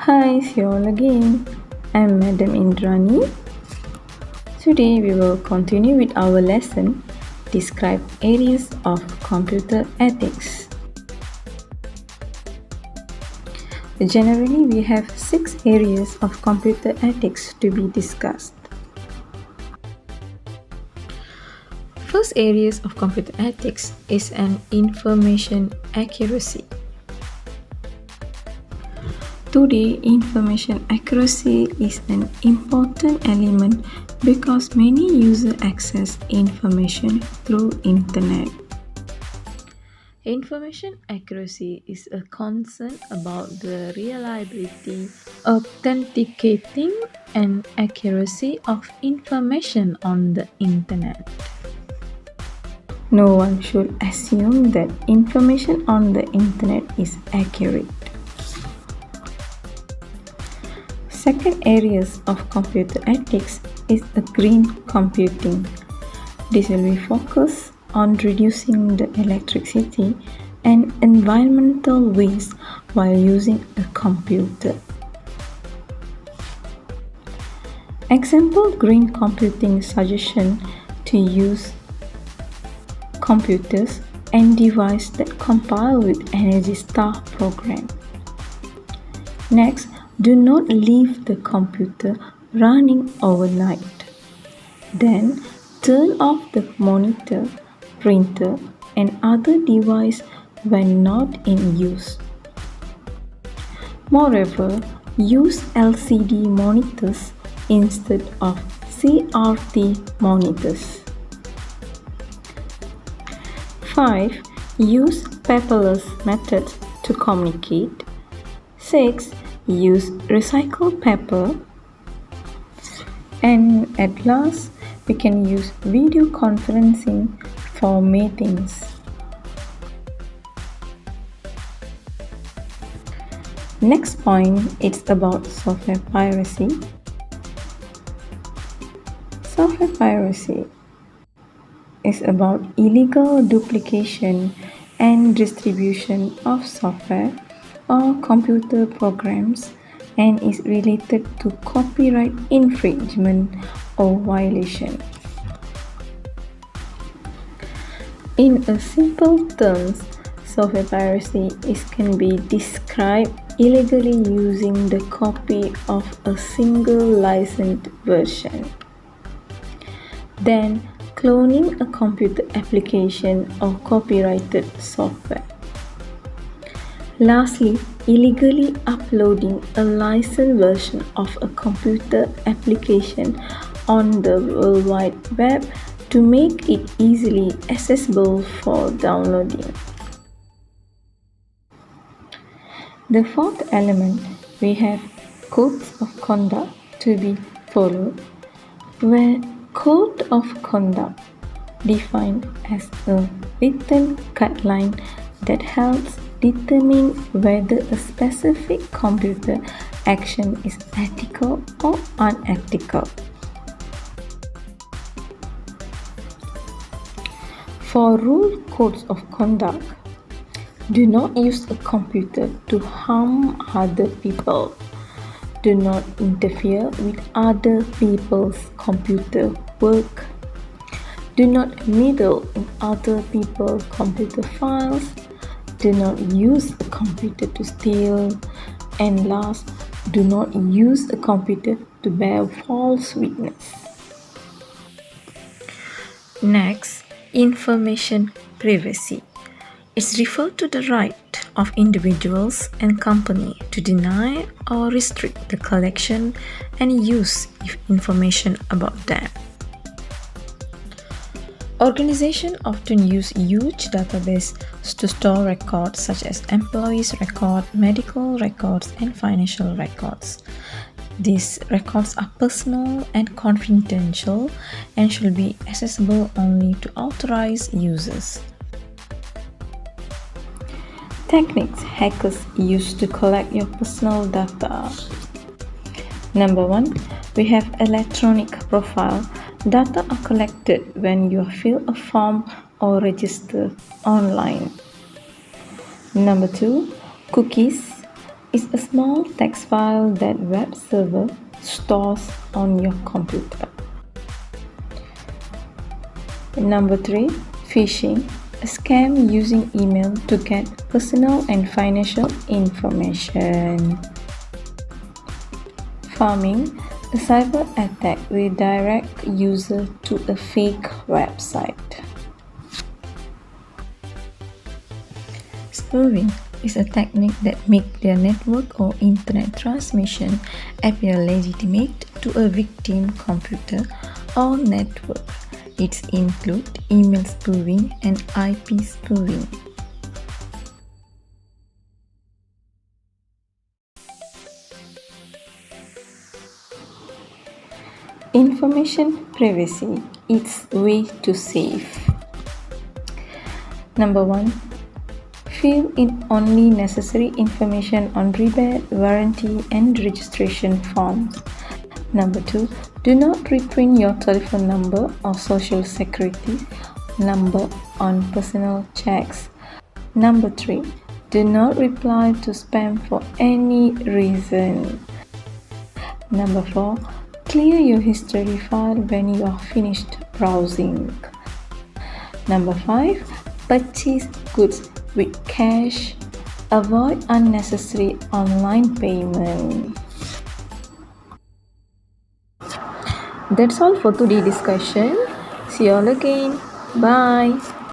Hi, see you all again. I'm Madam Indrani. Today we will continue with our lesson Describe Areas of Computer Ethics. Generally, we have 6 areas of computer ethics to be discussed. First areas of computer ethics is an information accuracy. Today, information accuracy is an important element because many users access information through internet. Information accuracy is a concern about the reliability, authenticating, and accuracy of information on the internet. No one should assume that information on the internet is accurate. Second areas of computer ethics is the green computing. This will be focused on reducing the electricity and environmental waste while using a computer. Example green computing suggestion to use computers and devices that compile with Energy Star program. Next, do not leave the computer running overnight. Then, turn off the monitor, printer, and other devices when not in use. Moreover, use LCD monitors instead of CRT monitors. 5. Use paperless methods to communicate. 6. Use recycled paper. And at last, we can use video conferencing for meetings. Next point is about software piracy. Software piracy is about illegal duplication and distribution of software or computer programs and is related to copyright infringement or violation. In a simple terms, software piracy can be described illegally using the copy of a single licensed version. Then cloning a computer application or copyrighted software. Lastly, illegally uploading a licensed version of a computer application on the World Wide Web to make it easily accessible for downloading. The fourth element, we have codes of conduct to be followed, where code of conduct defined as a written guideline that helps determine whether a specific computer action is ethical or unethical. For rule codes of conduct, do not use a computer to harm other people. Do not interfere with other people's computer work. Do not meddle in other people's computer files. Do not use a computer to steal. And last, do not use a computer to bear false witness. Next, information privacy. It refers to the right of individuals and companies to deny or restrict the collection and use of information about them. Organizations often use huge databases to store records such as employees' records, medical records, and financial records. These records are personal and confidential and should be accessible only to authorized users. Techniques hackers use to collect your personal data. Number 1, we have electronic profile. Data are collected when you fill a form or register online. Number 2, cookies. is a small text file that web server stores on your computer. Number 3, phishing, a scam using email to get personal and financial information. Pharming, a cyber attack will direct user to a fake website. Spoofing is a technique that makes their network or internet transmission appear legitimate to a victim computer or network. It includes email spoofing and IP spoofing. Information privacy, its way to save. Number 1. Fill in only necessary information on rebate, warranty, and registration forms. Number 2. Do not reprint your telephone number or social security number on personal checks. Number 3. Do not reply to spam for any reason. Number 4. Clear your history file when you are finished browsing. Number 5. Purchase goods with cash. Avoid unnecessary online payment. That's all for today's discussion. See you all again. Bye.